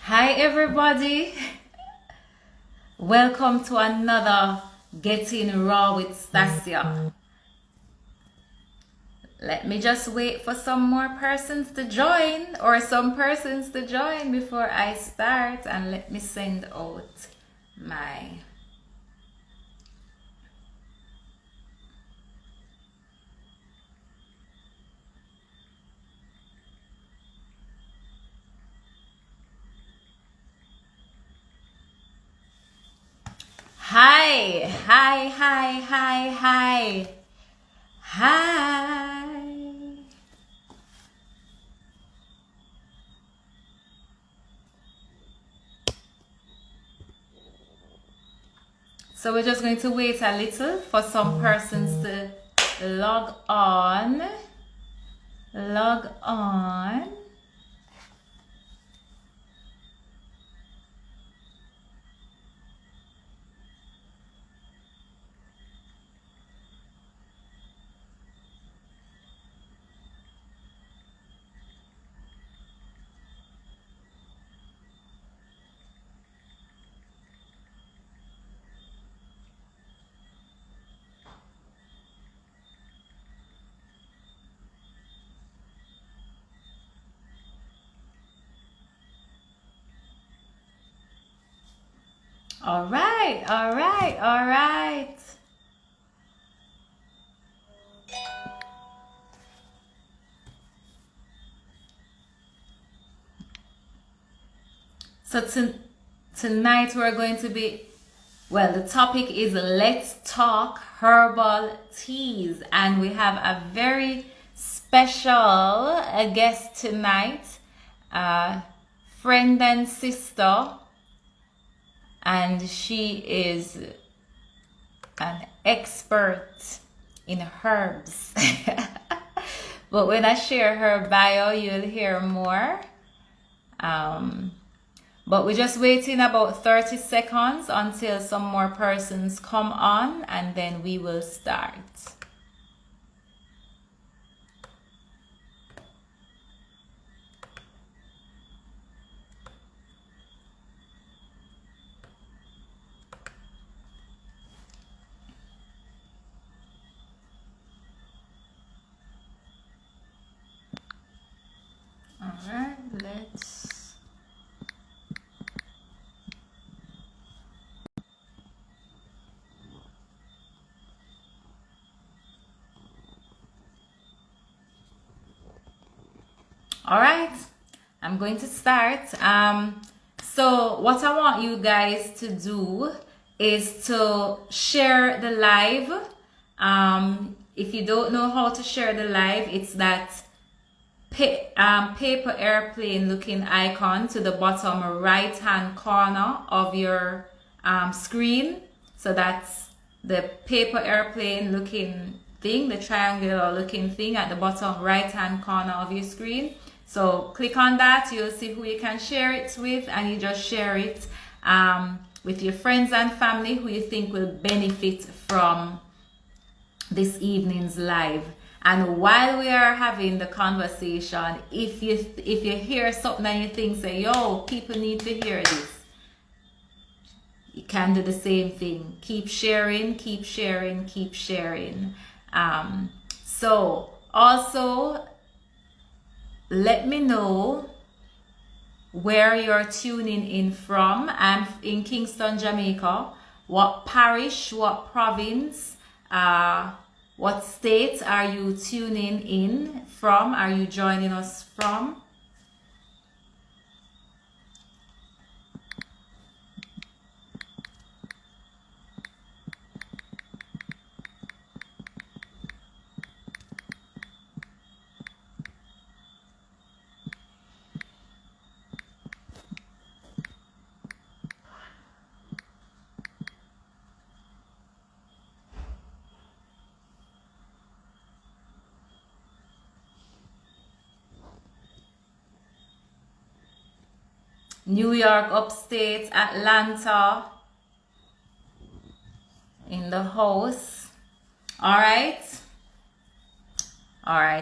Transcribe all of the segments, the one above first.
Hi everybody, welcome to another Getting Raw with Stacia. Let me just wait for some more persons to join or some persons to join before I start, and let me send out my hi. So we're just going to wait a little for some persons to log on. All right. So tonight we're going to be, well, the topic is let's talk herbal teas, and we have a very special guest tonight, friend and sister, and she is an expert in herbs. But when I share her bio, you'll hear more. But we're just waiting about 30 seconds until some more persons come on, and then we will start. All right, let's... All right, I'm going to start. So what I want you guys to do is to share the live. If you don't know how to share the live, it's that paper airplane looking icon to the bottom right hand corner of your screen. So that's the paper airplane looking thing, the triangular looking thing at the bottom right hand corner of your screen. So click on that, you'll see who you can share it with, and you just share it with your friends and family who you think will benefit from this evening's live. And while we are having the conversation, if you hear something and you think, say, yo, people need to hear this, you can do the same thing. Keep sharing. So also, let me know where you're tuning in from. I'm in Kingston, Jamaica. What parish, what province, what state are you tuning in from? Are you joining us from? New York, upstate, Atlanta, in the house. All right.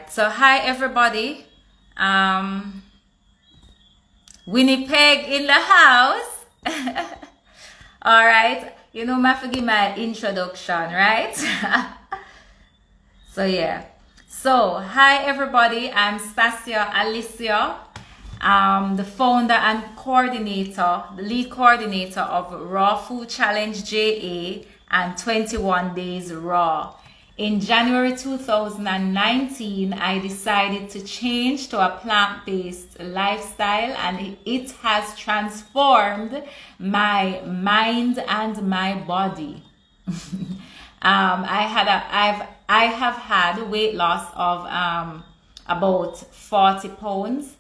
So hi everybody. Winnipeg in the house. All right. You know, I forgive my introduction, right? So yeah. So hi everybody. I'm Stacia Alicia, the founder and coordinator, the lead coordinator of Raw Food Challenge JA and 21 Days Raw. In January 2019, I decided to change to a plant-based lifestyle, and it has transformed my mind and my body. I have had weight loss of about 40 pounds.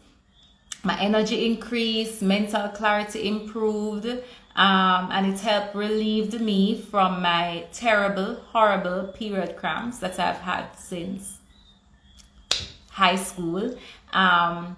My energy increased, mental clarity improved, and it helped relieve me from my terrible, horrible period cramps that I've had since high school. And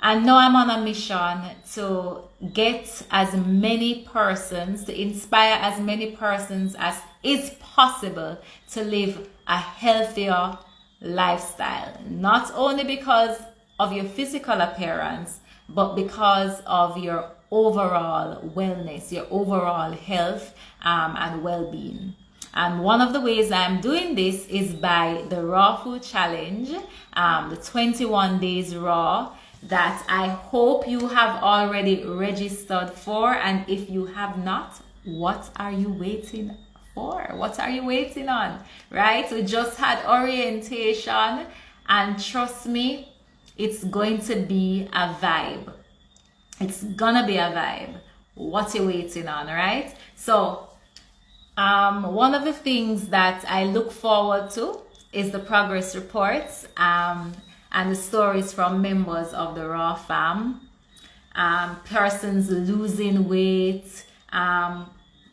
now I'm on a mission to get as many persons, to inspire as many persons as is possible to live a healthier lifestyle. Not only because of your physical appearance, but because of your overall wellness, your overall health and well-being. And one of the ways I'm doing this is by the Raw Food Challenge, the 21 Days Raw, that I hope you have already registered for. And if you have not, what are you waiting for? What are you waiting on? Right? We just had orientation, and trust me, it's going to be a vibe. It's gonna be a vibe. What you waiting on, right? So one of the things that I look forward to is the progress reports and the stories from members of the Raw fam. Persons losing weight,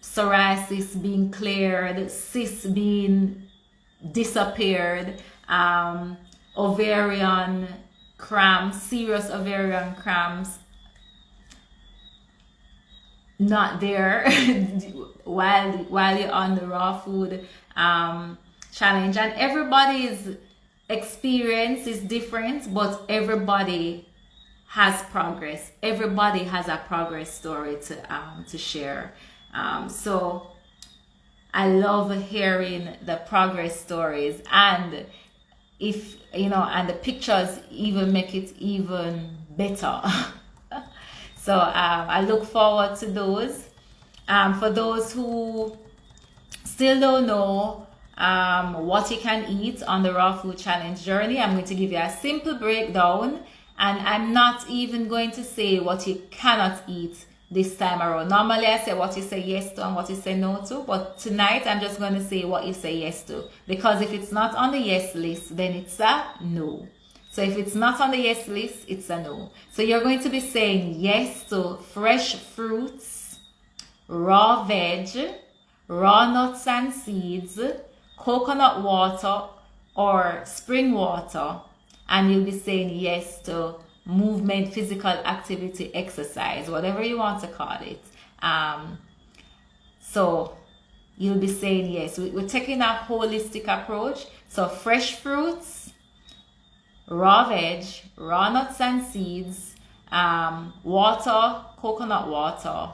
psoriasis being cleared, cysts being disappeared, ovarian cramps, serious ovarian cramps not there while you're on the raw food challenge. And everybody's experience is different, but everybody has progress. Everybody has a progress story to share. So I love hearing the progress stories, and if you know, and the pictures even make it even better. So I look forward to those. For those who still don't know what you can eat on the Raw Food Challenge journey, I'm going to give you a simple breakdown, and I'm not even going to say what you cannot eat this time around. Normally I say what you say yes to and what you say no to, but tonight I'm just going to say what you say yes to, because if it's not on the yes list, then it's a no. So if it's not on the yes list, it's a no. So you're going to be saying yes to fresh fruits, raw veg, raw nuts and seeds, coconut water or spring water, and you'll be saying yes to movement, physical activity, exercise, whatever you want to call it. So you'll be saying yes. We're taking a holistic approach. So fresh fruits, raw veg, raw nuts and seeds, water, coconut water,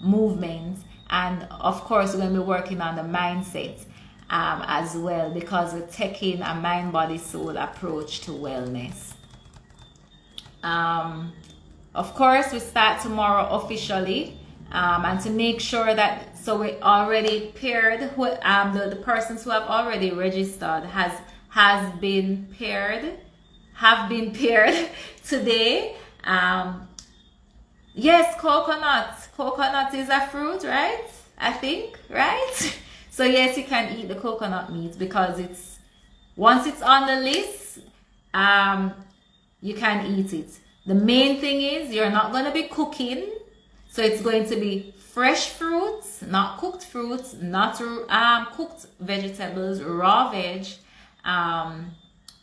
movement, and of course we're going to be working on the mindset as well, because we're taking a mind, body, soul approach to wellness. Of course we start tomorrow officially, and to make sure that, so we're already paired, the persons who have already registered have been paired today. Yes, coconut is a fruit, right? I think, right? So yes, you can eat the coconut meat, because once it's on the list, you can eat it. The main thing is you're not going to be cooking, so it's going to be fresh fruits, not cooked fruits, not cooked vegetables, raw veg,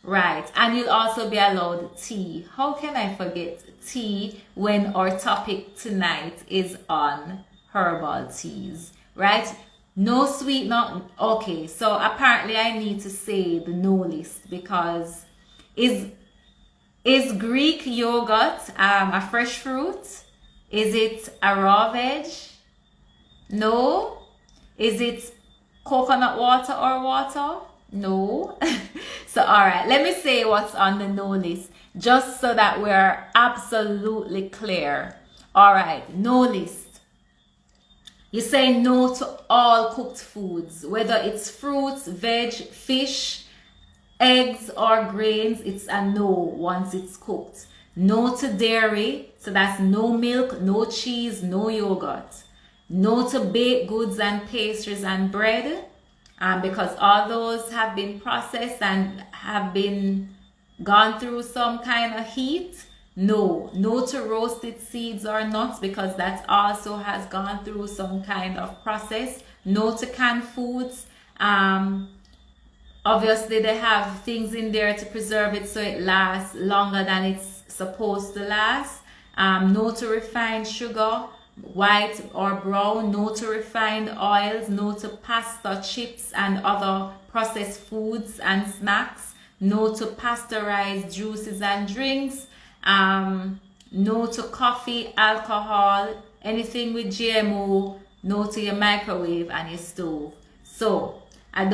right. And you'll also be allowed tea. How can I forget tea when our topic tonight is on herbal teas, right? No sweet, not okay. So apparently I need to say the no list, because Is Greek yogurt a fresh fruit? Is it a raw veg? No. Is it coconut water or water? No. So, all right, let me say what's on the no list, just so that we're absolutely clear. All right, no list. You say no to all cooked foods, whether it's fruits, veg, fish, eggs, or grains. It's a no once it's cooked. No to dairy, so that's no milk, no cheese, no yogurt. No to baked goods and pastries and bread, because all those have been processed and have been gone through some kind of heat. No to roasted seeds or nuts, because that also has gone through some kind of process. No to canned foods. Obviously they have things in there to preserve it so it lasts longer than it's supposed to last. No to refined sugar, white or brown. No to refined oils. No to pasta, chips, and other processed foods and snacks. No to pasteurized juices and drinks. No to coffee, alcohol, anything with GMO. No to your microwave and your stove. So I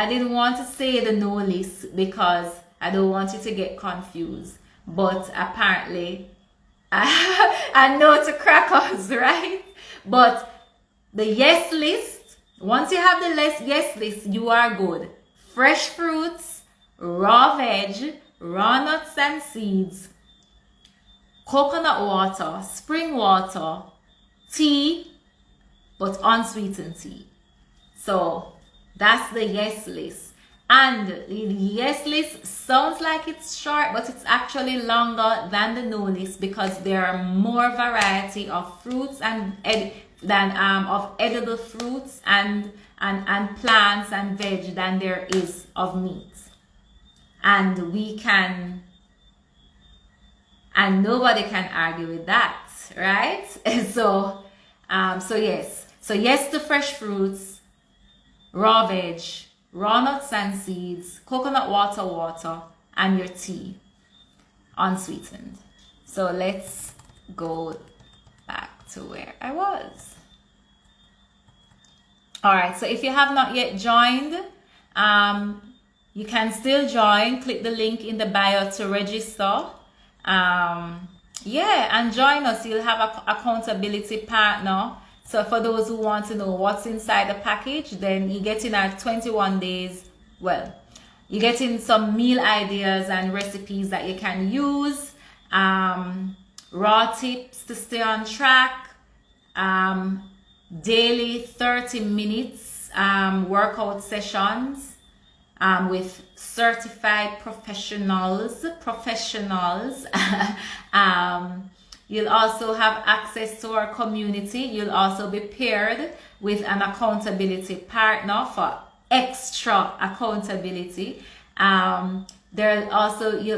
didn't want to say the no list because I don't want you to get confused. But apparently I know to crackers, right? But the yes list, once you have the yes list, you are good. Fresh fruits, raw veg, raw nuts and seeds, coconut water, spring water, tea, but unsweetened tea. So that's the yes list. And the yes list sounds like it's short, but it's actually longer than the no list, because there are more variety of fruits and of edible fruits and plants and veg than there is of meat. And nobody can argue with that, right? So yes. So yes to fresh fruits, raw veg, raw nuts and seeds, coconut water, and your tea, unsweetened. So let's go back to where I was. All right, so if you have not yet joined, you can still join. Click the link in the bio to register. And join us. You'll have an accountability partner. So for those who want to know what's inside the package, then you get in our 21 days. Well, you get in some meal ideas and recipes that you can use, raw tips to stay on track, daily 30 minutes workout sessions with certified professionals. You'll also have access to our community. You'll also be paired with an accountability partner for extra accountability. You'll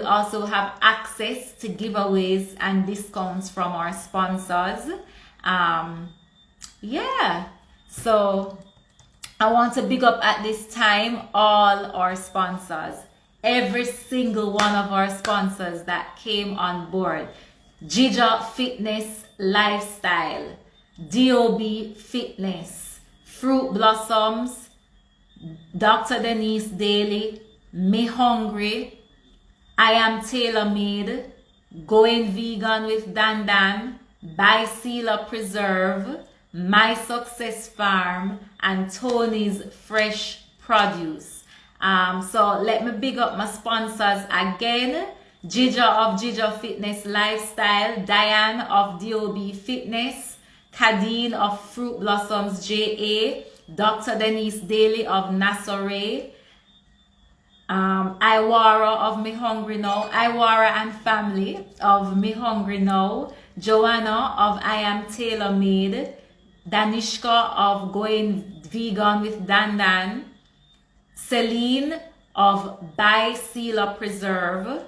also have access to giveaways and discounts from our sponsors. So I want to big up at this time all our sponsors. Every single one of our sponsors that came on board. Ginger Fitness Lifestyle, DOB Fitness, Fruit Blossoms, Dr. Denise Daley, Me Hungry, I Am Tailor Made, Going Vegan with Dan Dan, By Sealer Preserve, My Success Farm, and Tony's Fresh Produce. So let me big up my sponsors again. Ginger of Ginger Fitness Lifestyle, Diane of DOB Fitness, Kadeen of Fruit Blossoms JA, Dr. Denise Daley of Nassauray, Iwara of Me Hungry Now, Iwara and family of Me Hungry Now, Joanna of I Am Tailor Made, Danishka of Going Vegan with Dan Dan, Celine of By Sealer Preserve,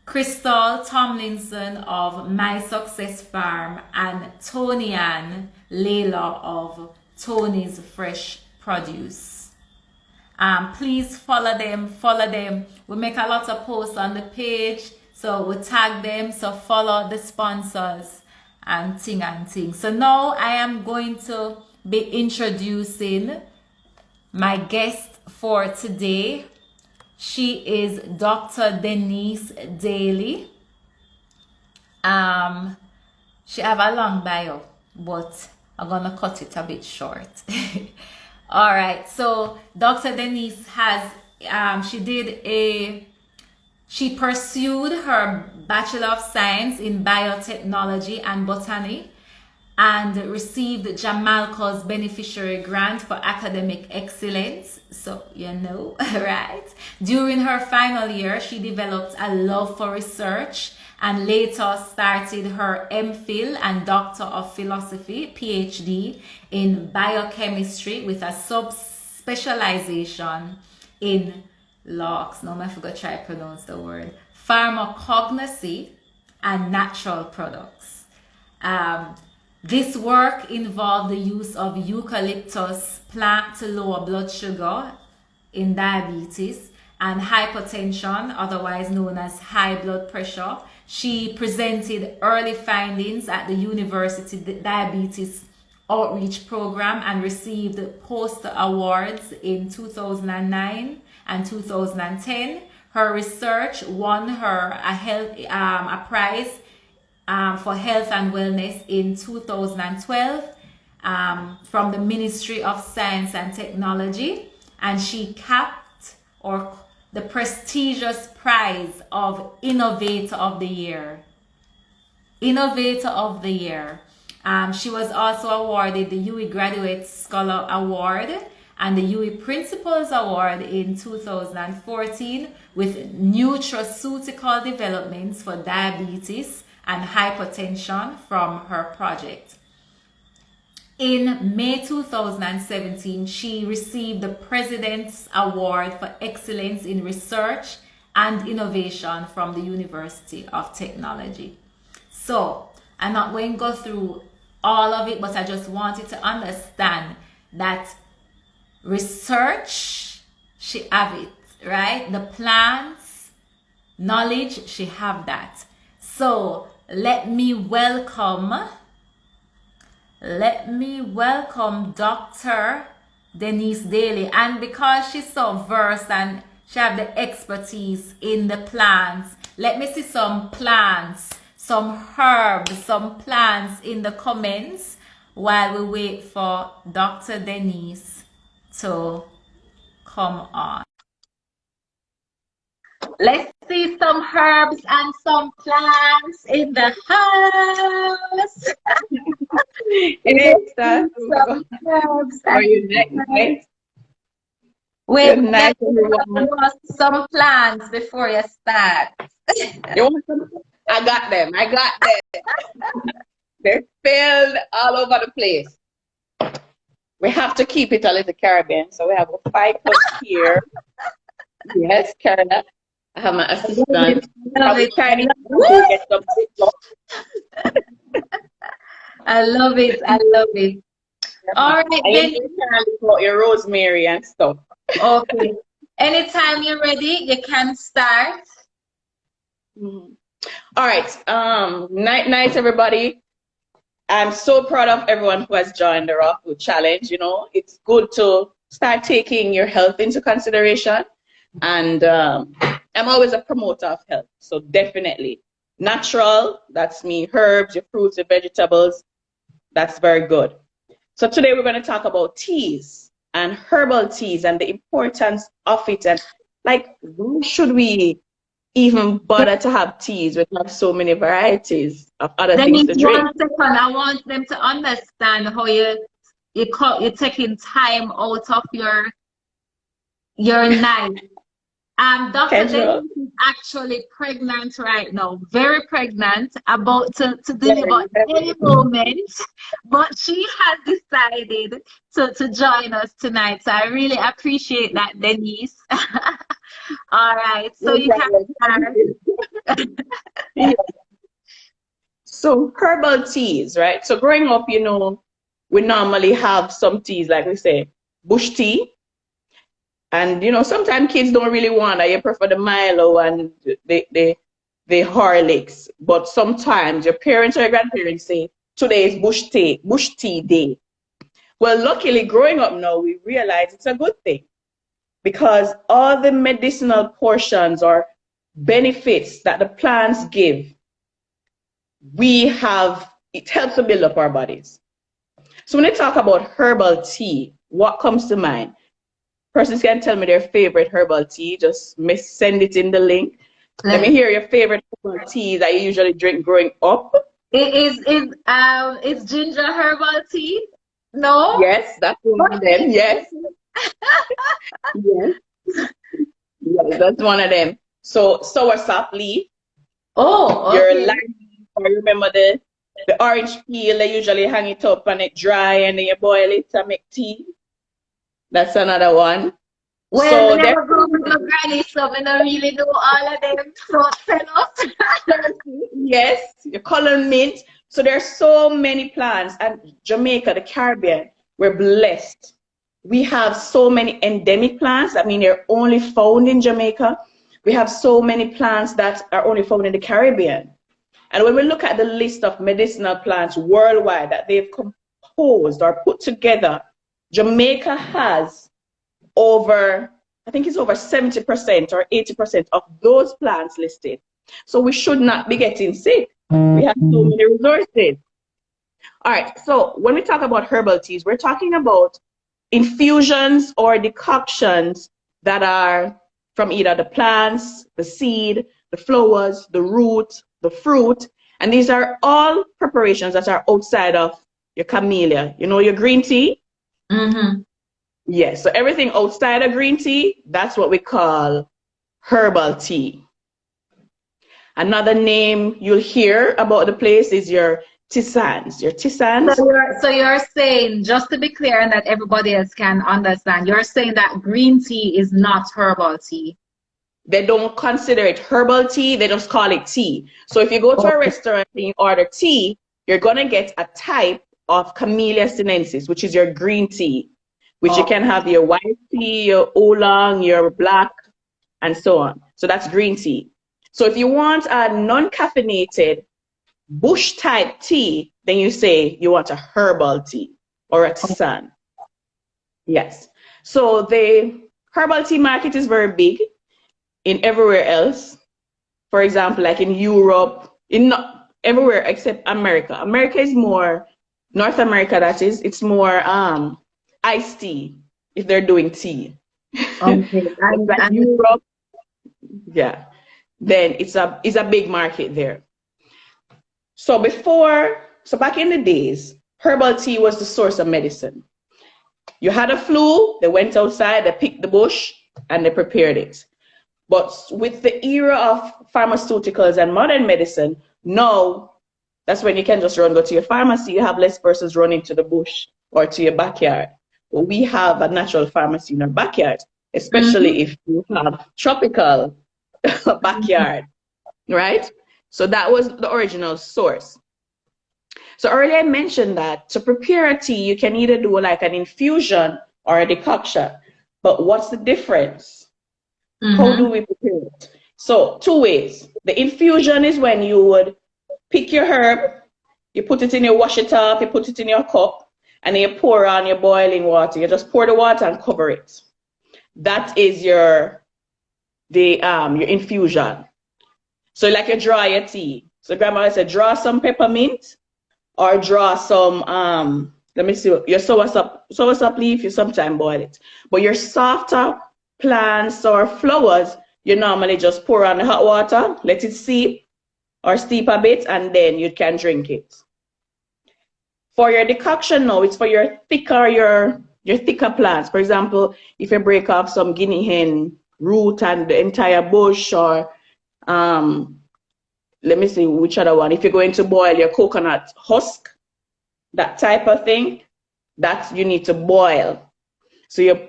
Crystal Tomlinson of My Success Farm, and Tony Ann Layla of Tony's Fresh Produce. Please follow them. We make a lot of posts on the page. So we tag them, so follow the sponsors and ting. So now I am going to be introducing my guest for today. She is Dr. Denise Daley. She have a long bio, but I'm gonna cut it a bit short. All right, so Dr. Denise has she pursued her Bachelor of Science in Biotechnology and Botany and received Jamaicans Beneficiary Grant for Academic Excellence. So, you know, right? During her final year, she developed a love for research and later started her MPhil and Doctor of Philosophy, PhD, in biochemistry with a subspecialization in locks. Now I forgot to try to pronounce the word. Pharmacognosy and natural products. This work involved the use of eucalyptus plant to lower blood sugar in diabetes and hypertension, otherwise known as high blood pressure. She presented early findings at the University Diabetes Outreach Program and received poster awards in 2009 and 2010. Her research won her a prize for health and wellness in 2012 from the Ministry of Science and Technology, and she capped the prestigious prize of Innovator of the Year. Innovator of the Year. She was also awarded the UWI Graduate Scholar Award and the UWI Principals Award in 2014 with nutraceutical developments for diabetes and hypertension from her project. In May 2017, she received the President's Award for Excellence in Research and Innovation from the University of Technology. So, I'm not going to go through all of it, but I just wanted to understand that research, she have it, right? The plants, knowledge, she have that. So, let me welcome Dr. Denise Daley. And because she's so versed and she have the expertise in the plants, let me see some plants, some herbs, some plants in the comments while we wait for Dr. Denise to come on. Let's see some herbs and some plants in the house. Some herbs. Are you nice? Wait, nice, some plants before you start. You want some? I got them. They're filled all over the place. We have to keep it a little Caribbean, so we have a 5 cup here. Yes, Carla. I have my assistant. I love it. All right, then. Your rosemary and stuff. Okay. Anytime you're ready, you can start. All right. Night, everybody. I'm so proud of everyone who has joined the Raw Food Challenge. You know, it's good to start taking your health into consideration. And I'm always a promoter of health. So definitely natural, that's me, herbs, your fruits, your vegetables. That's very good. So today we're going to talk about teas and herbal teas and the importance of it. And like, why should we even bother to have teas? We have so many varieties of other things to drink. 1 second, I want them to understand how you're taking time out of your night. Dr. Denise is actually pregnant right now, very pregnant, about to deliver any moment, but she has decided to join us tonight. So I really appreciate that, Denise. All right, so you can start. So herbal teas, right? So growing up, you know, we normally have some teas, like we say, bush tea. And, you know, sometimes kids don't really want that. You prefer the Milo and the the Horlicks, but sometimes your parents or your grandparents say, today is bush tea day. Well, luckily, growing up now, we realize it's a good thing because all the medicinal portions or benefits that the plants give, it helps to build up our bodies. So when I talk about herbal tea, what comes to mind? Persons can tell me their favorite herbal tea. Just send it in the link. Let me hear your favorite herbal tea that you usually drink growing up. It's ginger herbal tea. No? Yes, that's one of them. Yes. Yes. Yes, that's one of them. So soursop leaf. Oh, okay. Your lime, I remember the orange peel, they usually hang it up and it dry and then you boil it to make tea. That's another one. Well, so never go with my granny, so I don't really know all of them fruit fellows. Yes, your color mint. So there's so many plants. And Jamaica, the Caribbean, we're blessed. We have so many endemic plants. I mean, they're only found in Jamaica. We have so many plants that are only found in the Caribbean. And when we look at the list of medicinal plants worldwide that they've composed or put together, Jamaica has over, I think it's over 70% or 80% of those plants listed. So we should not be getting sick. We have so many resources. All right, so when we talk about herbal teas, we're talking about infusions or decoctions that are from either the plants, the seed, the flowers, the root, the fruit. And these are all preparations that are outside of your camellia. You know your green tea? Mm-hmm. Yes, so everything outside of green tea, that's what we call herbal tea. Another name you'll hear about the place is your tisanes. Your tisanes. So you're saying, just to be clear and that everybody else can understand, you're saying that green tea is not herbal tea. They don't consider it herbal tea, they just call it tea. So if you go to a restaurant and you order tea, you're gonna get a type of Camellia sinensis, which is your green tea, which you can have your white tea, your oolong, your black, and so on. So that's green tea. So if you want a non-caffeinated bush type tea, then you say you want a herbal tea or a tisane. Yes. So the herbal tea market is very big in everywhere else. For example, like in Europe, everywhere except America. America is more, North America that is, it's more iced tea if they're doing tea. Okay. Like Europe, yeah. Then it's a big market there. So back in the days, herbal tea was the source of medicine. You had a flu, they went outside, they picked the bush, and they prepared it. But with the era of pharmaceuticals and modern medicine, now that's when you can just go to your pharmacy. You have less persons running to the bush or to your backyard. But we have a natural pharmacy in our backyard, especially if you have tropical backyard, right? So that was the original source. So earlier I mentioned that to prepare a tea, you can either do like an infusion or a decoction. But what's the difference? How do we prepare it? So 2 ways. The infusion is when you would pick your herb, you put it in your wash it up, you put it in your cup, and then you pour on your boiling water. You just pour the water and cover it. That is your infusion. So like you draw your tea. So grandma said, draw some peppermint or draw some, let me see, your soursop leaf, you sometimes boil it. But your softer plants or flowers, you normally just pour on the hot water, let it seep or steep a bit, and then you can drink it. For your decoction now, it's for your thicker plants. For example, if you break off some guinea hen root and the entire bush, or let me see which other one. If you're going to boil your coconut husk, that type of thing, that you need to boil. So you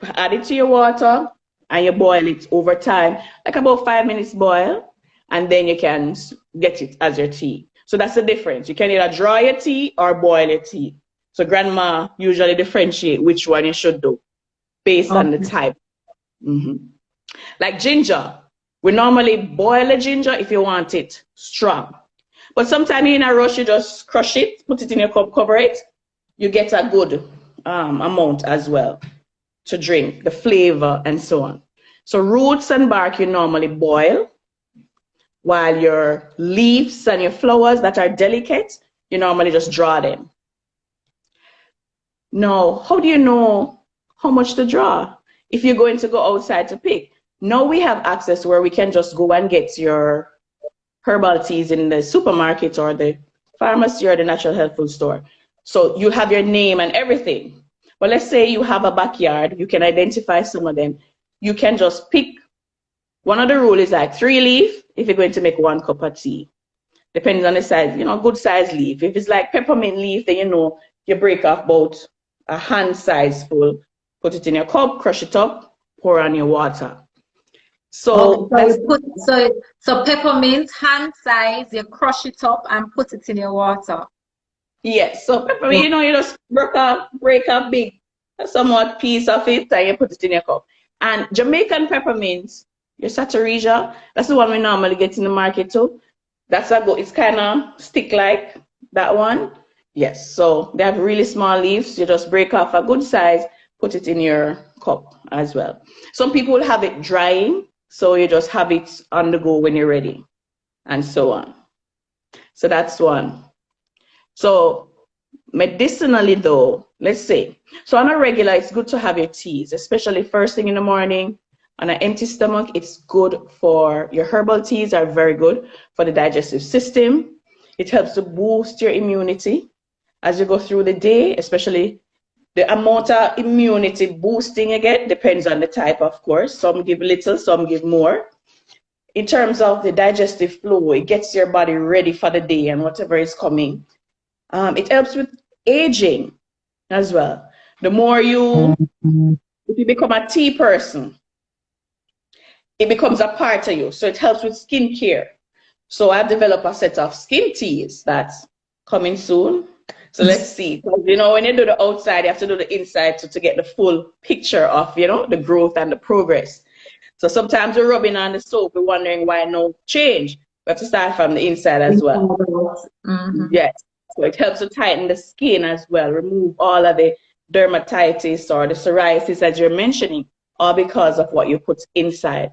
add it to your water and you boil it over time, like about 5 minutes boil, and then you can get it as your tea. So that's the difference. You can either draw your tea or boil your tea. So grandma usually differentiate which one you should do based on the type. Like ginger. We normally boil the ginger if you want it strong. But sometimes in a rush, you just crush it, put it in your cup, cover it. You get a good amount as well to drink, the flavor and so on. So roots and bark you normally boil, while your leaves and your flowers that are delicate, you normally just draw them. Now, how do you know how much to draw if you're going to go outside to pick? Now we have access where we can just go and get your herbal teas in the supermarket or the pharmacy or the natural health food store. So you have your name and everything. But let's say you have a backyard, you can identify some of them. You can just pick. One of the rules is like 3 leaf if you're going to make 1 cup of tea. Depending on the size, good size leaf. If it's like peppermint leaf, then you break off about a hand size full, put it in your cup, crush it up, pour on your water. So so peppermint hand size, you crush it up and put it in your water. Yes, so peppermint, you just break a big, somewhat piece of it, and you put it in your cup. And Jamaican peppermint, your Satiriga, that's the one we normally get in the market too. It's kind of stick like that one. Yes, so they have really small leaves. You just break off a good size, put it in your cup as well. Some people will have it drying, so you just have it on the go when you're ready, and so on. So that's one. So medicinally though, let's say, so on a regular, it's good to have your teas, especially first thing in the morning. On an empty stomach, it's good for your herbal teas are very good for the digestive system. It helps to boost your immunity as you go through the day, especially the amount of immunity boosting you get depends on the type, of course. Some give little, some give more. In terms of the digestive flow, it gets your body ready for the day and whatever is coming. It helps with aging as well. The more if you become a tea person, it becomes a part of you. So it helps with skincare. So I've developed a set of skin teas that's coming soon. So let's see. When you do the outside, you have to do the inside to get the full picture of, the growth and the progress. So sometimes we're rubbing on the soap, we're wondering why no change. We have to start from the inside as well. Mm-hmm. Yes. So it helps to tighten the skin as well, remove all of the dermatitis or the psoriasis as you're mentioning, all because of what you put inside.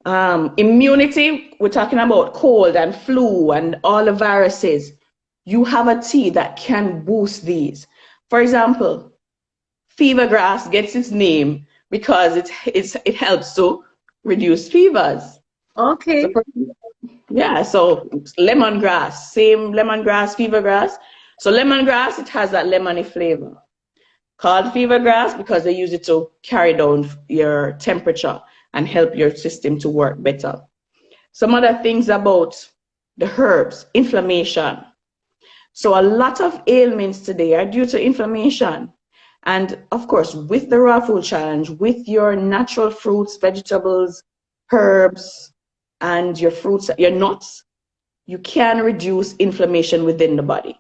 Immunity, we're talking about cold and flu and all the viruses. You have a tea that can boost these. For example, fever grass gets its name because it helps to reduce fevers. Okay. So lemongrass, same lemongrass, fever grass. So lemongrass, it has that lemony flavor. Called fever grass because they use it to carry down your temperature and help your system to work better. Some other things about the herbs, inflammation. So a lot of ailments today are due to inflammation. And of course, with the raw food challenge, with your natural fruits, vegetables, herbs, and your fruits, your nuts, you can reduce inflammation within the body.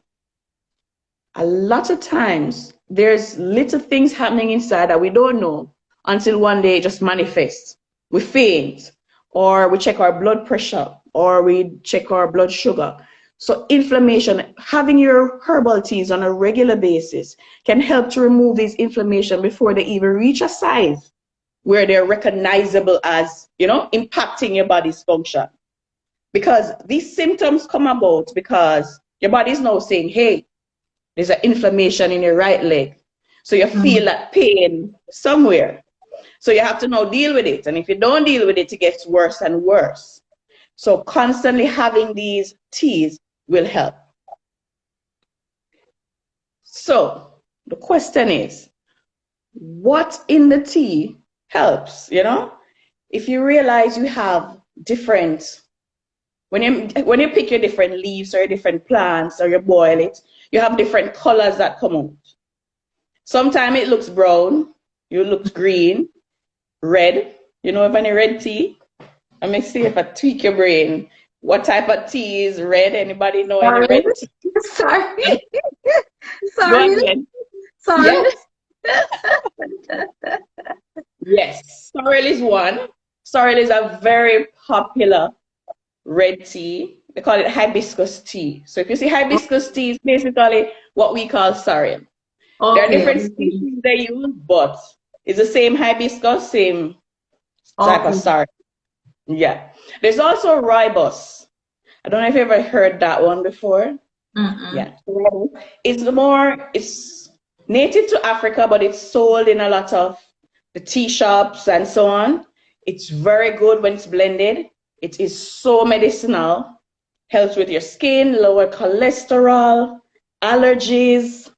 A lot of times, there's little things happening inside that we don't know until one day it just manifests. We faint, or we check our blood pressure, or we check our blood sugar. So inflammation, having your herbal teas on a regular basis can help to remove these inflammation before they even reach a size where they're recognizable as, impacting your body's function. Because these symptoms come about because your body is now saying, hey, there's an inflammation in your right leg. So you feel that pain somewhere. So you have to now deal with it. And if you don't deal with it, it gets worse and worse. So constantly having these teas will help. So the question is, what in the tea helps? If you realize you have different, when you pick your different leaves or your different plants or you boil it, you have different colors that come out. Sometimes it looks brown, it looks green, red. If any red tea? Let me see if I tweak your brain. What type of tea is red? Anybody know any red tea? Sorry. Sorry. Sorry. Yes. Yes. Sorrel is one. Sorrel is a very popular red tea. They call it hibiscus tea. So if you see hibiscus tea, it's basically what we call sorrel. There are different species they use, but it's the same hibiscus, same type of sorrel. Yeah. There's also rooibos. I don't know if you've ever heard that one before. Yeah. It's native to Africa, but it's sold in a lot of the tea shops and so on. It's very good when it's blended. It is so medicinal. Helps with your skin, lower cholesterol, allergies,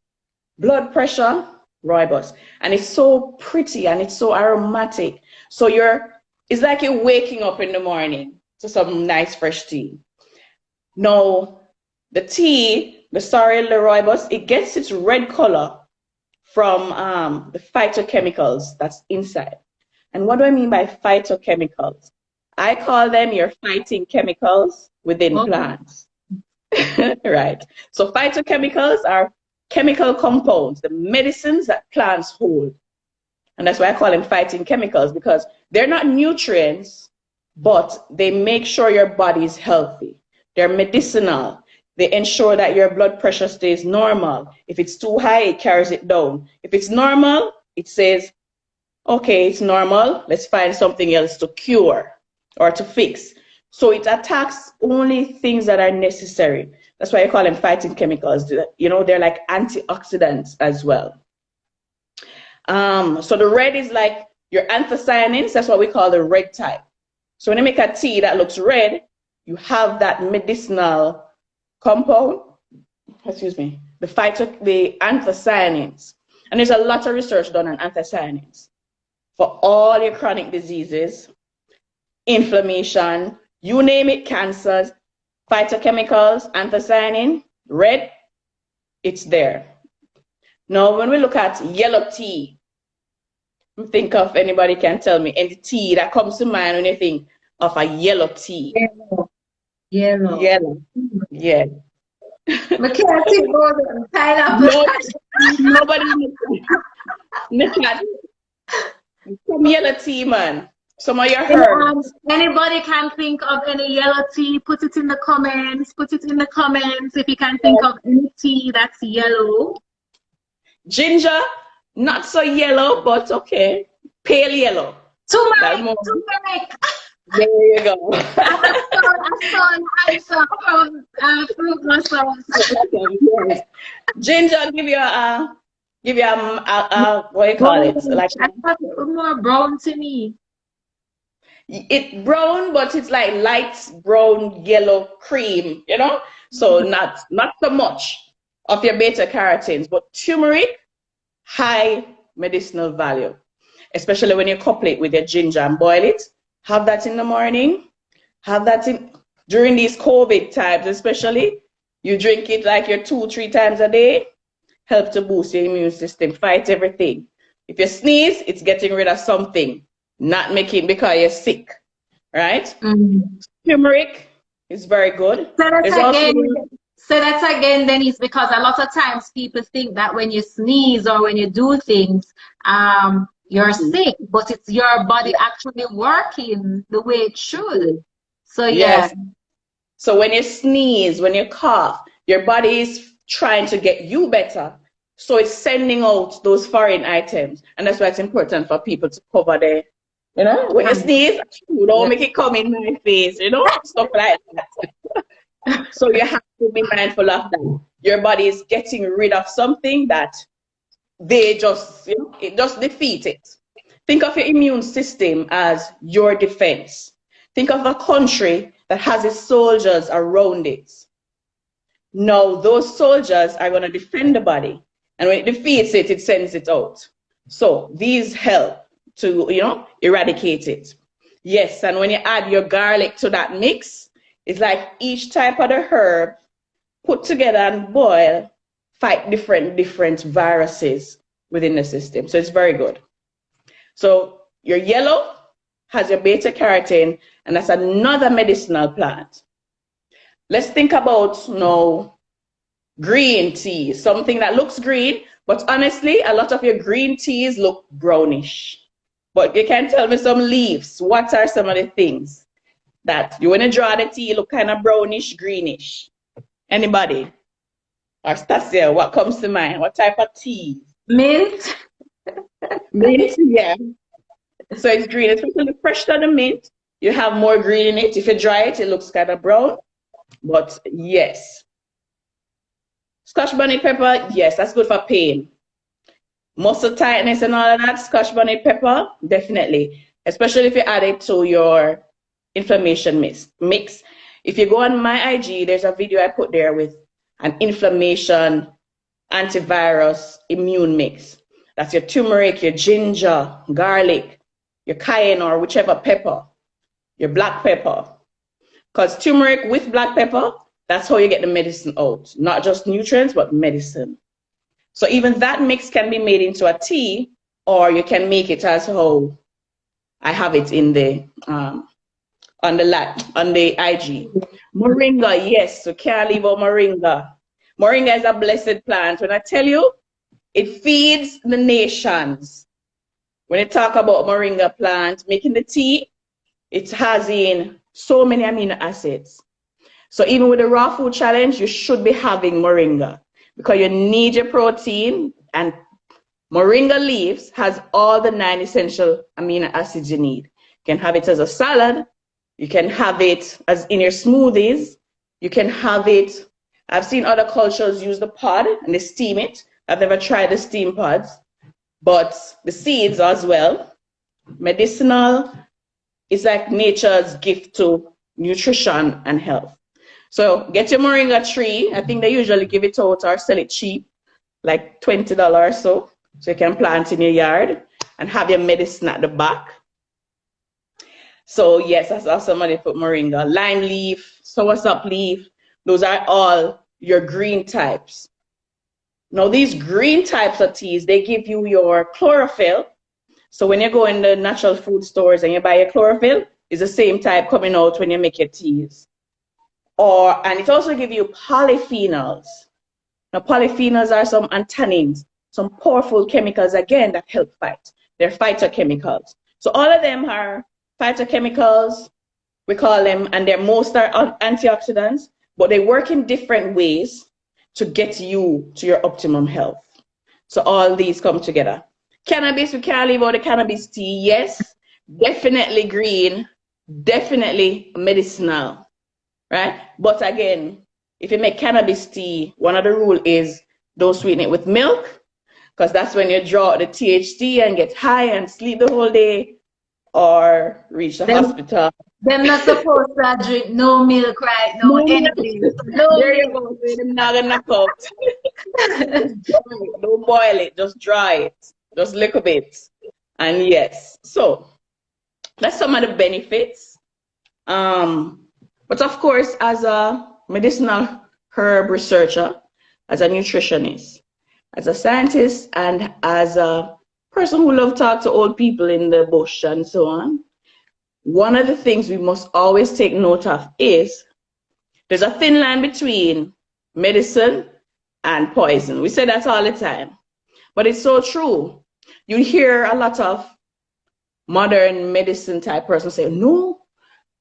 blood pressure, rooibos. And it's so pretty and it's so aromatic. So it's like you're waking up in the morning to some nice fresh tea. Now, the tea, the sorrel, the rooibos, it gets its red color from the phytochemicals that's inside. And what do I mean by phytochemicals? I call them your fighting chemicals within plants. Right. So phytochemicals are chemical compounds, the medicines that plants hold. And that's why I call them fighting chemicals, because they're not nutrients, but they make sure your body is healthy. They're medicinal. They ensure that your blood pressure stays normal. If it's too high, it carries it down. If it's normal, it says, okay, it's normal. Let's find something else to cure or to fix. So it attacks only things that are necessary. That's why I call them fighting chemicals. You know, they're like antioxidants as well. So the red is like your anthocyanins. That's what we call the red type. So when you make a tea that looks red, you have that medicinal compound, the anthocyanins. And there's a lot of research done on anthocyanins for all your chronic diseases, inflammation, you name it, cancers, phytochemicals, anthocyanin, red, it's there. Now, when we look at yellow tea, think of, anybody can tell me any tea that comes to mind when you think of a yellow tea. Yellow. Yeah. Pineapple. Nobody some yellow tea, man. Some of your herbs. Anybody can think of any yellow tea, put it in the comments. If you can think of any tea that's yellow. Ginger, not so yellow, but okay. Pale yellow. Turmeric. There you go. I saw from fruit blossoms. Yes. Ginger, give you a what do you call it? Like, I thought it was more brown to me. It's brown, but it's like light brown, yellow cream, you know? So not so much of your beta carotenes, but turmeric, high medicinal value, especially when you couple it with your ginger and boil it. Have that in the morning. Have that during these COVID times, especially. You drink it like 2-3 times a day. Help to boost your immune system, fight everything. If you sneeze, it's getting rid of something, not making because you're sick, right? Turmeric is very good. So that's again, Denise, because a lot of times people think that when you sneeze or when you do things, you're sick, but it's your body actually working the way it should. So yes. So when you sneeze, when you cough, your body is trying to get you better. So it's sending out those foreign items. And that's why it's important for people to cover their, you know, when you sneeze, don't make it come in my face, you know, stuff like that. So you have to be mindful of that. Your body is getting rid of something that they just, you know, it just defeat it. Think of your immune system as your defense. Think of a country that has its soldiers around it. Now, those soldiers are going to defend the body. And when it defeats it, it sends it out. So these help to, you know, eradicate it. Yes, and when you add your garlic to that mix, it's like each type of the herb put together and boil, fight different viruses within the system. So it's very good. So your yellow has your beta carotene, and that's another medicinal plant. Let's think about now green tea, something that looks green, but honestly, a lot of your green teas look brownish. But you can tell me some leaves. What are some of the things that you want to draw the tea, look kind of brownish, greenish? Anybody? Or Stacia, what comes to mind? What type of tea? Mint. Mint, yeah. So it's green, especially fresh to the mint. You have more green in it. If you dry it, it looks kind of brown. But yes. Scotch bonnet pepper, yes, that's good for pain. Muscle tightness and all of that, Scotch bonnet pepper, definitely. Especially if you add it to your inflammation mix. If you go on my IG, there's a video I put there with an inflammation, antivirus, immune mix. That's your turmeric, your ginger, garlic, your cayenne or whichever pepper, your black pepper. Because turmeric with black pepper, that's how you get the medicine out. Not just nutrients, but medicine. So even that mix can be made into a tea, or you can make it as how I have it in the on the IG. Moringa, yes, so can't leave out moringa. Moringa is a blessed plant. When I tell you, it feeds the nations. When you talk about moringa plant, making the tea, it has in so many amino acids. So even with the raw food challenge, you should be having moringa because you need your protein, and moringa leaves has all the 9 essential amino acids you need. You can have it as a salad. You can have it as in your smoothies. You can have it. I've seen other cultures use the pod and they steam it. I've never tried the steam pods, but the seeds as well. Medicinal is like nature's gift to nutrition and health. So get your moringa tree. I think they usually give it out or sell it cheap, like $20 or so. So you can plant in your yard and have your medicine at the back. So yes, I saw somebody put moringa. Lime leaf, soursop leaf. Those are all your green types. Now these green types of teas, they give you your chlorophyll. So when you go in the natural food stores and you buy your chlorophyll, it's the same type coming out when you make your teas. And it also gives you polyphenols. Now polyphenols are some antannins, some powerful chemicals again that help fight. They're phytochemicals. So all of them are phytochemicals, we call them, and most are antioxidants, but they work in different ways to get you to your optimum health. So all these come together. Cannabis, we can't leave out the cannabis tea. Yes, definitely green, definitely medicinal, right? But again, if you make cannabis tea, one of the rules is don't sweeten it with milk, because that's when you draw the THC and get high and sleep the whole day or reach the hospital. Them not supposed to drink no milk, right? No energy. No there you go. Them not gonna knock out. Don't boil it. Just dry it. Just a little bit. And yes. So that's some of the benefits. But of course, as a medicinal herb researcher, as a nutritionist, as a scientist, and as a person who loves to talk to old people in the bush and so on, one of the things we must always take note of is there's a thin line between medicine and poison. We say that all the time, but it's so true. You hear a lot of modern medicine type persons say, no,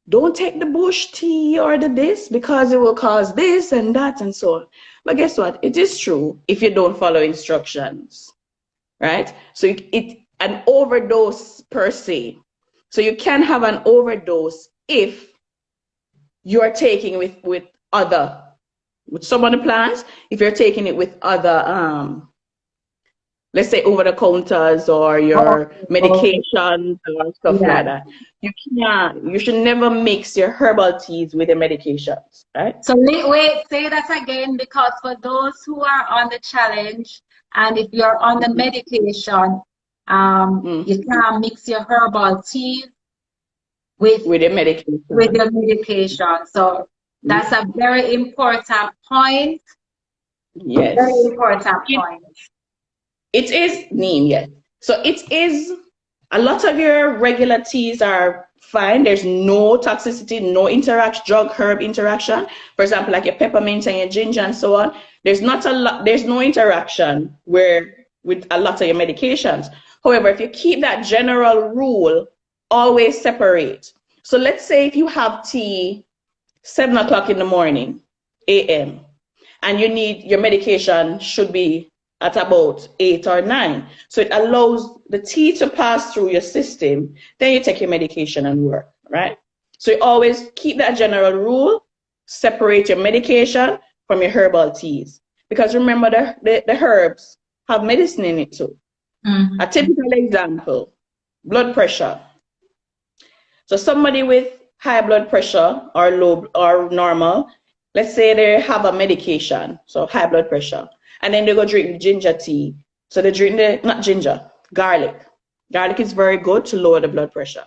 don't take the bush tea or the this because it will cause this and that and so on. But guess what? It is true if you don't follow instructions, right? So an overdose per se. So you can have an overdose if you're taking with some of the plants, if you're taking it with other, let's say over the counters or your medications or stuff like that. You should never mix your herbal teas with your medications, right? So wait, say that again, because for those who are on the challenge and if you're on the medication, you can't mix your herbal tea with your medication. So that's a very important point. Yes. Very important point. It is Neem, yes. So it is, a lot of your regular teas are fine. There's no toxicity, no drug herb interaction. For example, like your peppermint and your ginger and so on. There's no interaction with a lot of your medications. However, if you keep that general rule, always separate. So let's say if you have tea 7 o'clock in the morning, a.m., and you need your medication should be at about 8 or 9. So it allows the tea to pass through your system. Then you take your medication and work, right? So you always keep that general rule, separate your medication from your herbal teas. Because remember, the herbs have medicine in it too. A typical example, blood pressure. So somebody with high blood pressure or low or normal, let's say they have a medication, so high blood pressure, and then they go drink ginger tea. So they drink not ginger, garlic. Garlic is very good to lower the blood pressure.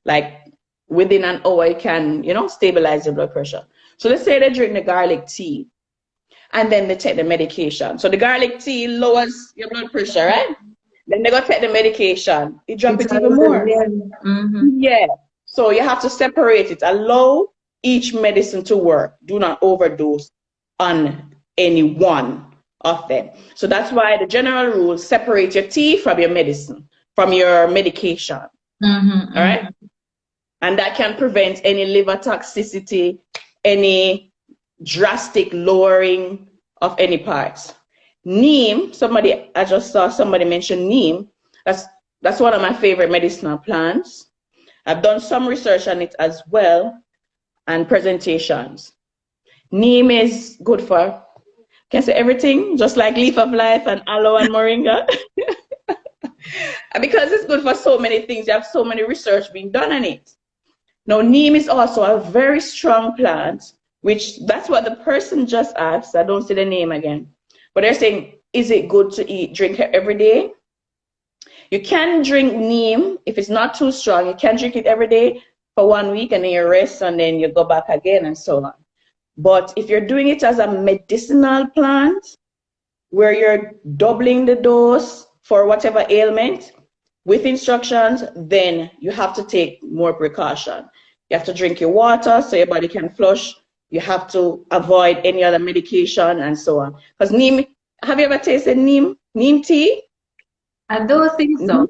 Like within an hour, it can, stabilize the blood pressure. So let's say they drink the garlic tea and then they take the medication. So the garlic tea lowers your blood pressure, right? Then they go take the medication. It drops it even more. Yeah. So you have to separate it. Allow each medicine to work. Do not overdose on any one of them. So that's why the general rule, separate your tea from your medicine, from your medication. All right? And that can prevent any liver toxicity, any drastic lowering of any parts. Neem, I just saw somebody mention neem. That's one of my favorite medicinal plants. I've done some research on it as well and presentations. Neem is good for, can I say everything? Just like leaf of life and aloe and moringa. And because it's good for so many things, you have so many research being done on it. Now, neem is also a very strong plant, which that's what the person just asked. I don't see the name again. But they're saying, is it good to drink it every day? You can drink neem if it's not too strong. You can drink it every day for 1 week and then you rest and then you go back again and so on. But if you're doing it as a medicinal plant where you're doubling the dose for whatever ailment with instructions, then you have to take more precaution. You have to drink your water so your body can flush. You have to avoid any other medication and so on. Because neem, have you ever tasted neem tea? I don't think so.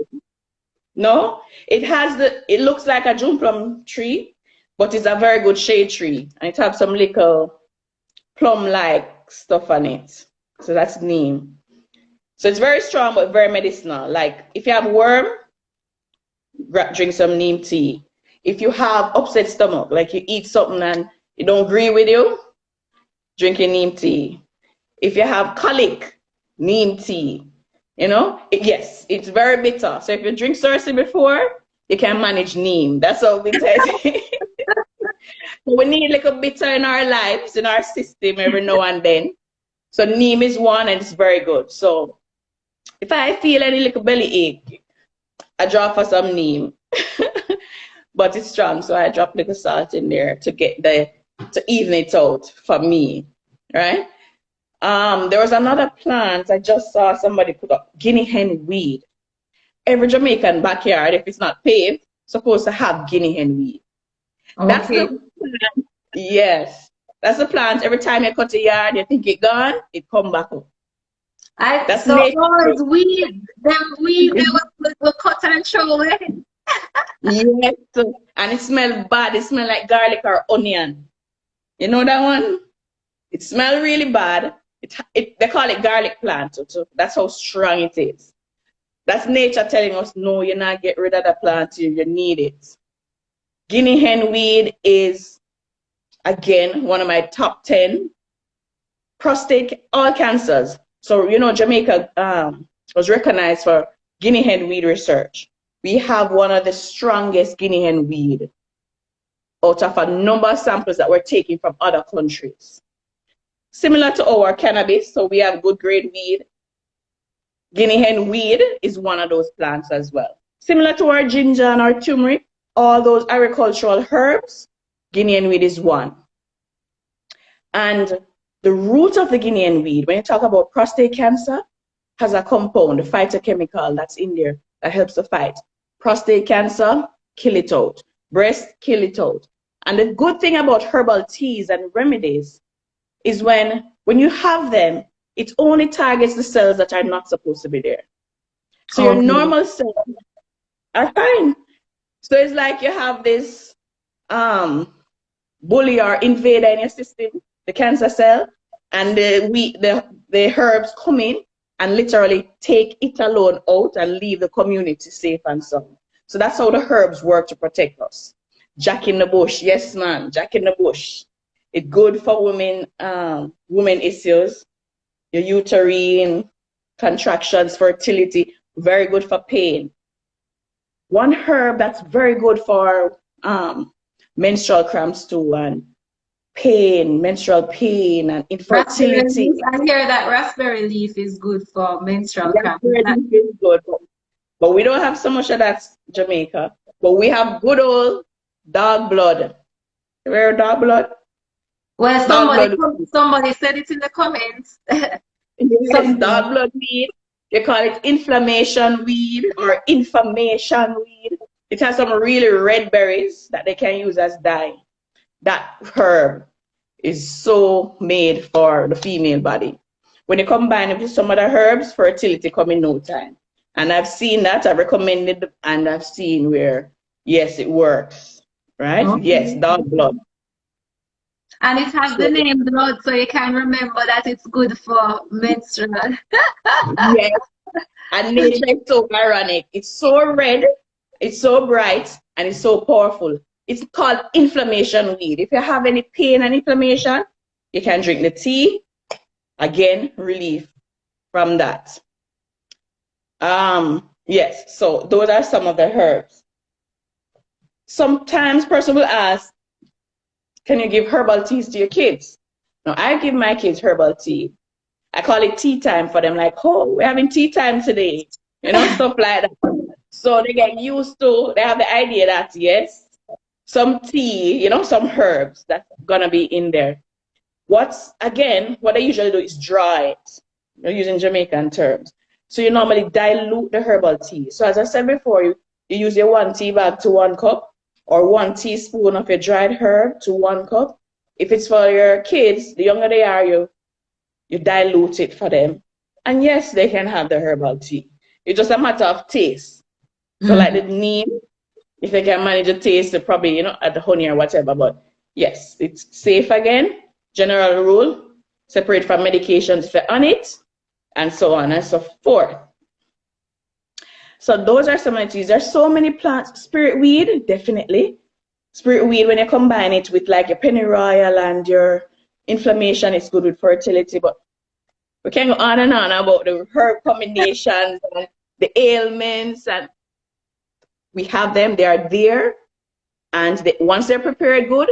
No, it looks like a June plum tree, but it's a very good shade tree. And it has some little plum-like stuff on it. So that's neem. So it's very strong, but very medicinal. Like if you have worm, drink some neem tea. If you have upset stomach, like you eat something and it don't agree with you, drink your neem tea. If you have colic, neem tea. Yes, it's very bitter. So if you drink Cersei before, you can manage neem. That's how bitter it is. We need like a bitter in our lives, in our system every now and then. So neem is one and it's very good. So if I feel any little belly ache, I drop for some neem. But it's strong, so I drop little salt in there to even it out for me, right? There was another plant I just saw somebody put up, Guinea hen weed. Every Jamaican backyard, if it's not paved, supposed to have Guinea hen weed. Okay. That's the plant. Yes, that's the plant. Every time you cut a yard, you think it gone, it come back up. That's those weed, them weed that will cut and throw away. Yes, and it smells bad. It smells like garlic or onion. You know that one? It smells really bad. They call it garlic plant. So that's how strong it is. That's nature telling us, no, you're not get rid of the plant. You need it. Guinea hen weed is, again, one of my top 10. Prostate, all cancers. So, Jamaica was recognized for guinea hen weed research. We have one of the strongest guinea hen weed out of a number of samples that we're taking from other countries. Similar to our cannabis, so we have good grade weed. Guinea hen weed is one of those plants as well. Similar to our ginger and our turmeric, all those agricultural herbs, Guinea hen weed is one. And the root of the Guinea hen weed, when you talk about prostate cancer, has a compound, a phytochemical that's in there that helps to fight. Prostate cancer, kill it out. Breast, kill it out. And the good thing about herbal teas and remedies is when you have them, it only targets the cells that are not supposed to be there. So your normal cells are fine. So it's like you have this bully or invader in your system, the cancer cell, and the herbs come in and literally take it alone out and leave the community safe and sound. So that's how the herbs work to protect us. Jack in the bush, yes, man, Jack in the bush. It's good for women, women issues, your uterine contractions, fertility, very good for pain. One herb that's very good for menstrual cramps too, and pain, menstrual pain, and infertility. I hear that raspberry leaf is good for menstrual cramps. Raspberry leaf is good, but we don't have so much of that Jamaica. But we have good old dog blood. You hear dog blood? Well, somebody said it in the comments. Yes, dog blood weed. They call it inflammation weed or information weed. It has some really red berries that they can use as dye. That herb is so made for the female body. When you combine it with some other herbs, fertility come in no time. And I've seen that, I've recommended, and I've seen where, yes, it works, right? Okay. Yes, dog blood. And it has the name blood, so you can remember that it's good for menstrual. Yes, and nature is so ironic. It's so red, it's so bright, and it's so powerful. It's called inflammation weed. If you have any pain and inflammation, you can drink the tea. Again, relief from that. Yes, so those are some of the herbs. Sometimes person will ask, can you give herbal teas to your kids? No, I give my kids herbal tea. I call it tea time for them, like, oh, we're having tea time today. You know, stuff like that. So they get used to, they have the idea that, yes, some tea, you know, some herbs that's gonna be in there. What I usually do is dry it. You're using Jamaican terms. So you normally dilute the herbal tea. So as I said before, you use your 1 tea bag to 1 cup, or 1 teaspoon of your dried herb to 1 cup. If it's for your kids, the younger they are, you dilute it for them. And yes, they can have the herbal tea. It's just a matter of taste. So like the neem, if they can manage the taste, they probably, you know, add the honey or whatever. But yes, it's safe again. General rule, separate from medications if you're on it, and so on and so forth. So those are some of the teas. There's so many plants. Spirit weed, definitely. Spirit weed, when you combine it with like your pennyroyal and your inflammation, it's good with fertility. But we can go on and on about the herb combinations and the ailments, and we have them. They are there, and once they're prepared good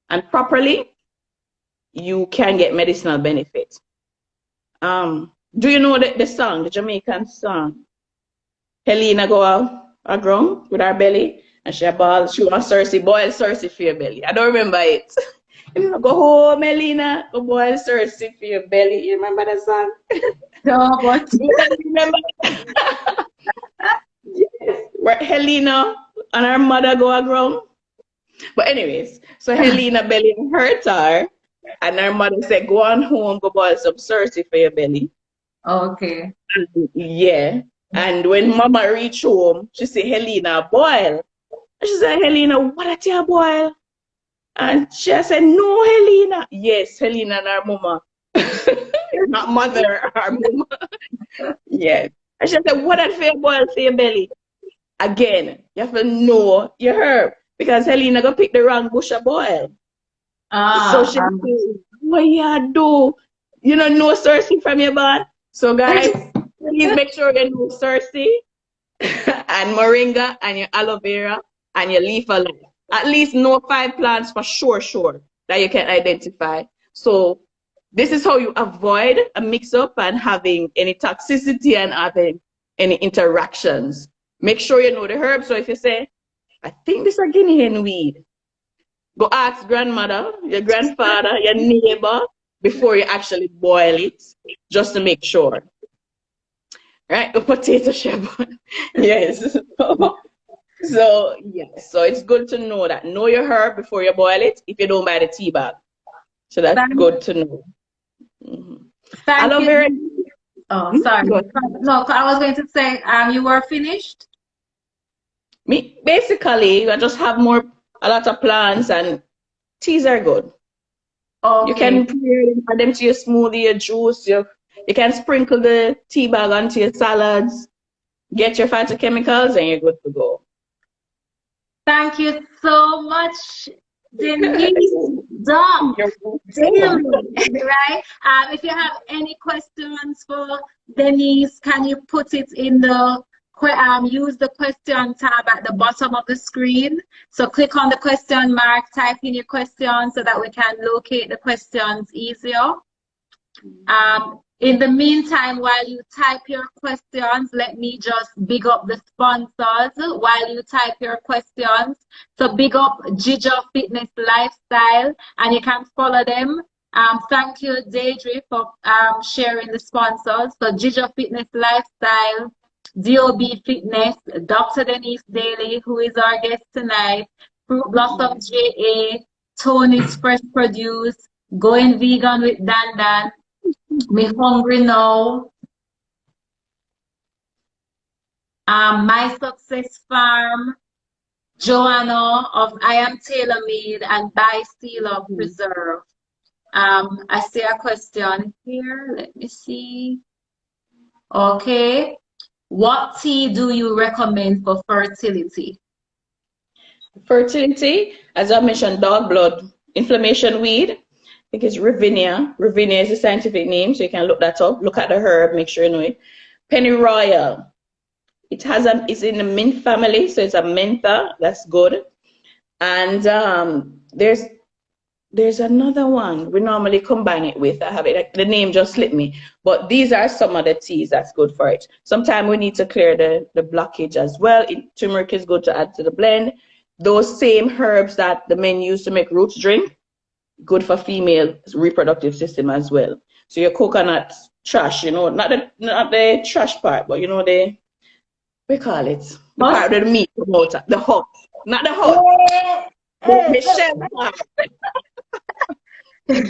and properly, you can get medicinal benefit. Do you know the song, the Jamaican song? Helena go out ground with her belly, and she want Cersei, boil Cersei for your belly. I don't remember it. You know, go home, Helena, go boil Cersei for your belly. You remember that song? No, but you remember? Yes, where Helena and her mother go aground. But anyways, so Helena belly hurt her, and her mother said, go on home, go boil some Cersei for your belly. Okay. Yeah. And when Mama reached home, she said, Helena, boil. And she said, Helena, what at you boil? And she said, no, Helena. Yes, Helena and her mama. Not mother, her mama. Yes. And she said, what at you boil for your belly? Again, you have to know your herb, because Helena go pick the wrong bush of boil. So she said, what you do? You know, no Cersei from your bud. So guys, please make sure you know Cersei and moringa and your aloe vera and your leaf alive. At least know 5 plants for sure that you can identify. So this is how you avoid a mix-up and having any toxicity and having any interactions. Make sure you know the herb. So if you say, I think this is a Guinea hen weed, go ask grandmother, your grandfather, your neighbor, before you actually boil it, just to make sure. Right? The potato chef. Yes. So, yes. So it's good to know that. Know your herb before you boil it, if you don't buy the tea bag. So that's good to know. Mm-hmm. Thank aloe you. vera. Oh, sorry. Good. No, I was going to say, you were finished? Me, basically, I just have a lot of plants, and teas are good. You Okay. can add them to your smoothie, your juice. You can sprinkle the tea bag onto your salads. Get your phytochemicals, and you're good to go. Thank you so much, Denise You're Daley, welcome. right? If you have any questions for Denise, can you put it in the use the question tab at the bottom of the screen? So click on the question mark, type in your question so that we can locate the questions easier. In the meantime, while you type your questions, let me just big up the sponsors while you type your questions. So big up Ginger Fitness Lifestyle, and you can follow them. Thank you, Deidre, for sharing the sponsors. So Ginger Fitness Lifestyle, DOB Fitness, Dr. Denise Daley, who is our guest tonight, Fruit Blossom JA, Tony's Fresh Produce, Going Vegan with Dan, Me Hungry Now, My Success Farm, Joanna of I Am Tailor Made, and By Seal of Preserve. I see a question here. Let me see. Okay. What tea do you recommend for fertility? Fertility, as I mentioned, dog blood, inflammation weed. I think it's Ravinia. Ravinia is the scientific name, so you can look that up. Look at the herb, make sure you know it. Pennyroyal. It's in the mint family, so it's a mentha. That's good. And there's another one we normally combine it with. I have it. The name just slipped me. But these are some of the teas that's good for it. Sometimes we need to clear the blockage as well. Turmeric is good to add to the blend. Those same herbs that the men use to make roots drink, good for female reproductive system as well. So your coconut trash, not the trash part, but we call it the part of the meat promoter, the hot, not the hot, the shell part.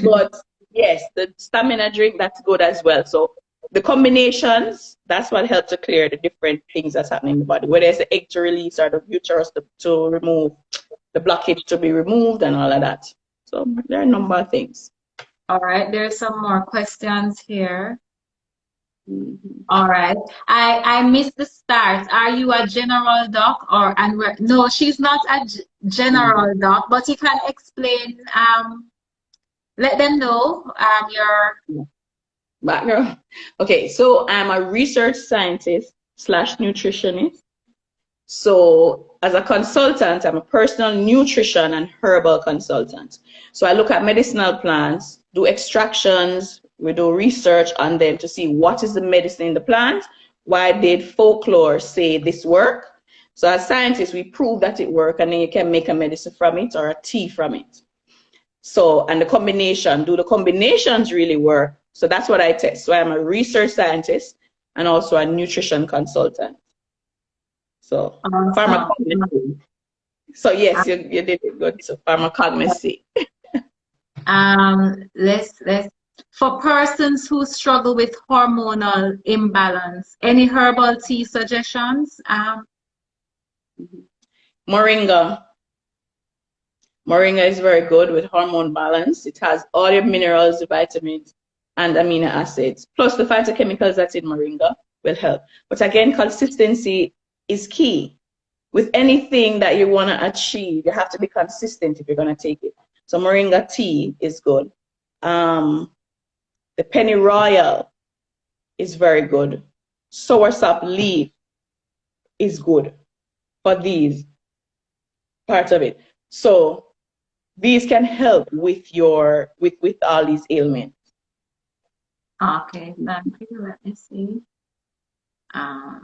But yes, the stamina drink, that's good as well. So the combinations, that's what helps to clear the different things that's happening in the body, whether it's the egg to release or the uterus to remove, the blockage to be removed and all of that. So there are a number of things. All right, there's some more questions here. All right. I missed the start. Are you a general doc no, she's not a general doc, but you can explain, let them know your background. Okay, so I'm a research scientist / nutritionist. So as a consultant, I'm a personal nutrition and herbal consultant. So I look at medicinal plants, do extractions, we do research on them to see what is the medicine in the plant, why did folklore say this work. So as scientists, we prove that it works, and then you can make a medicine from it or a tea from it. So, and the combination, do the combinations really work? So that's what I test. So I'm a research scientist and also a nutrition consultant. So pharmacognosy. So yes, you did it good. So pharmacognosy. let's for persons who struggle with hormonal imbalance, any herbal tea suggestions? Moringa. Moringa is very good with hormone balance. It has all your minerals, vitamins, and amino acids. Plus the phytochemicals that's in moringa will help. But again, consistency is key. With anything that you want to achieve, you have to be consistent if you're going to take it. So moringa tea is good. The pennyroyal is very good. Soursop leaf is good for these parts of it. So these can help with your with all these ailments. Okay, thank you. Let me see. All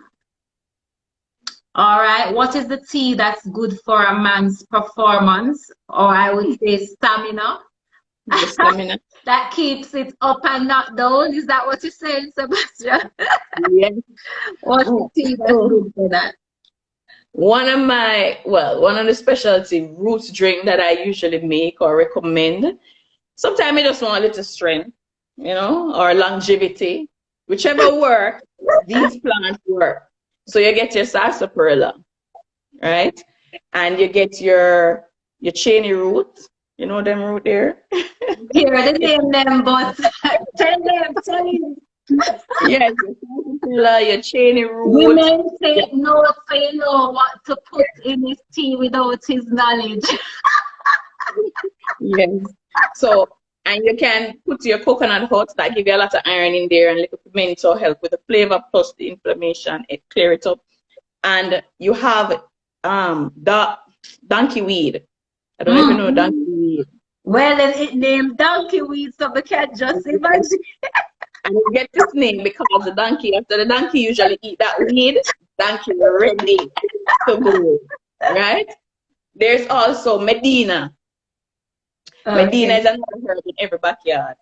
right, what is the tea that's good for a man's performance, or I would say stamina? Stamina. That keeps it up and not down. Is that what you're saying, Sebastian? Yes. What's the tea that's good for that? One of the specialty roots drink that I usually make or recommend. Sometimes I just want a little strength, or longevity. Whichever work, these plants work. So you get your sarsaparilla, right? And you get your cheney root. You know them root there? Here, the name them, but tell him. Yes, your sarsaparilla, your cheney root. Women say no, say no what to put in his tea without his knowledge. Yes. So, and you can put your coconut hot, that give you a lot of iron in there, and little pimento help with the flavor plus the inflammation, it clear it up. And you have the donkey weed. I don't even know donkey weed. Well, it named donkey weed, so we can't just imagine. And you get this name because the donkey, after the donkey usually eat that weed, donkey ready to go, right? There's also Medina. Okay. Medina is another herb in every backyard.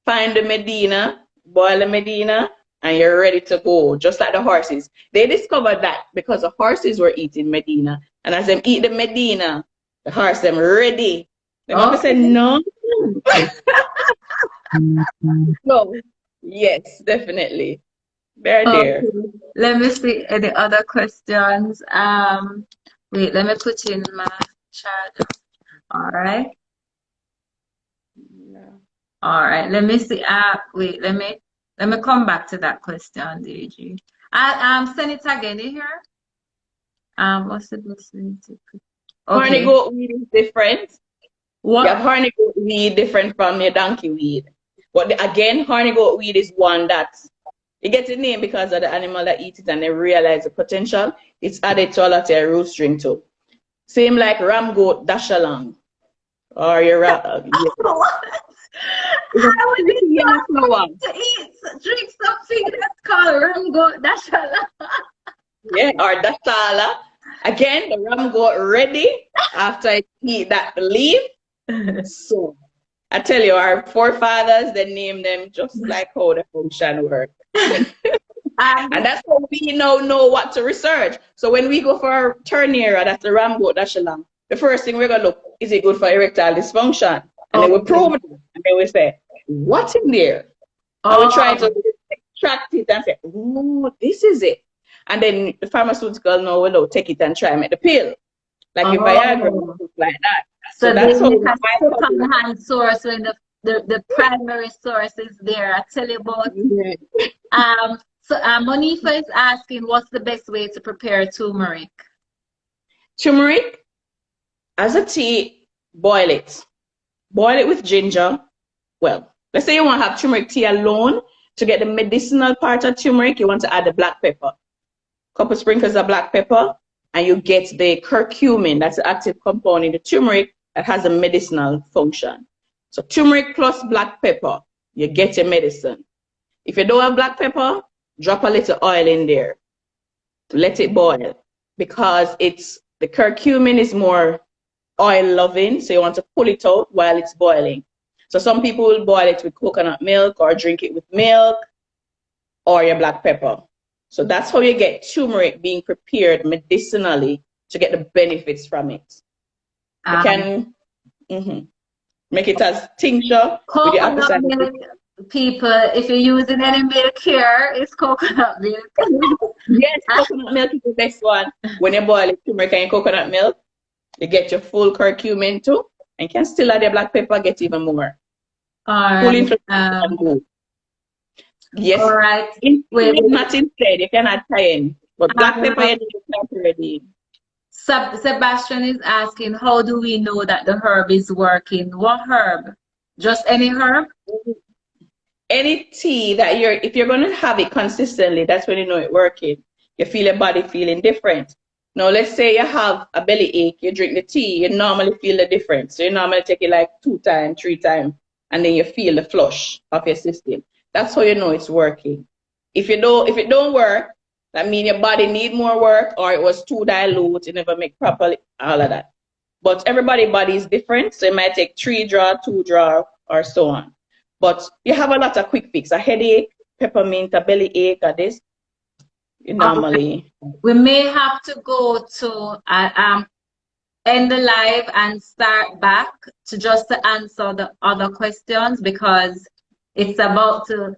Find the Medina, boil the Medina, and you're ready to go, just like the horses. They discovered that because the horses were eating Medina. And as them eat the Medina, the horse them ready. The mother said, no. So, yes, definitely. They're there. Let me see any other questions. Wait, let me put in my chat. All right. All right. Let me see. Wait, let me come back to that question, DG. Send it again in here. What's the best way to put? Okay. Horny goat weed is different. What? You have horny goat weed different from your donkey weed. But again, horny goat weed is one that it gets a name because of the animal that eats it and they realize the potential. It's added to a lot of your root string too. Same like ram goat dash along. Or your I would to eat, drink something that's called ram goat dashala. Yeah, or dashala. Again, the ram goat ready after I eat that leaf. So I tell you, our forefathers, they named them just like how the function work. And that's how we now know what to research. So when we go for our turnera, that's the ram goat dashala, the first thing we're gonna look, is it good for erectile dysfunction? And then we prove it. And then we say, what's in there? And we try to extract it and say, oh, this is it. And then the pharmaceutical now will take it and try and make the pill. Like your Viagra, like that. So that's then how you can put on the hand source when the primary source is there. I tell you about it. So Monifa is asking, what's the best way to prepare turmeric? Turmeric, as a tea, boil it. Boil it with ginger. Well, let's say you want to have turmeric tea alone. To get the medicinal part of turmeric, you want to add the black pepper. Couple sprinkles of black pepper, and you get the curcumin, that's the active compound in the turmeric that has a medicinal function. So turmeric plus black pepper, you get your medicine. If you don't have black pepper, drop a little oil in there. Let it boil, because the curcumin is more oil loving, so you want to pull it out while it's boiling. So some people will boil it with coconut milk or drink it with milk or your black pepper. So that's how you get turmeric being prepared medicinally to get the benefits from it. You can make it as tincture with the apple cider milk. People, if you're using any milk here, it's coconut milk. Yes, coconut milk is the best one. When you boil it, turmeric and coconut milk, you get your full curcumin too, and you can still add your black pepper, get even more. Yes. All right. Not instead, you can add cayenne, but black pepper you need already. Sebastian is asking, how do we know that the herb is working? What herb? Just any herb? Any tea that if you're going to have it consistently, that's when you know it's working. You feel your body feeling different. Now, let's say you have a belly ache, you drink the tea, you normally feel the difference. So you normally take it like 2 times, 3 times, and then you feel the flush of your system. That's how you know it's working. If it don't work, that means your body need more work, or it was too dilute, you never make properly, all of that. But everybody's body is different, so it might take 3 draw, 2 draw, or so on. But you have a lot of quick fix, a headache, peppermint, a belly ache, or this. You normally. We may have to go to end the live and start back to just to answer the other questions, because it's about to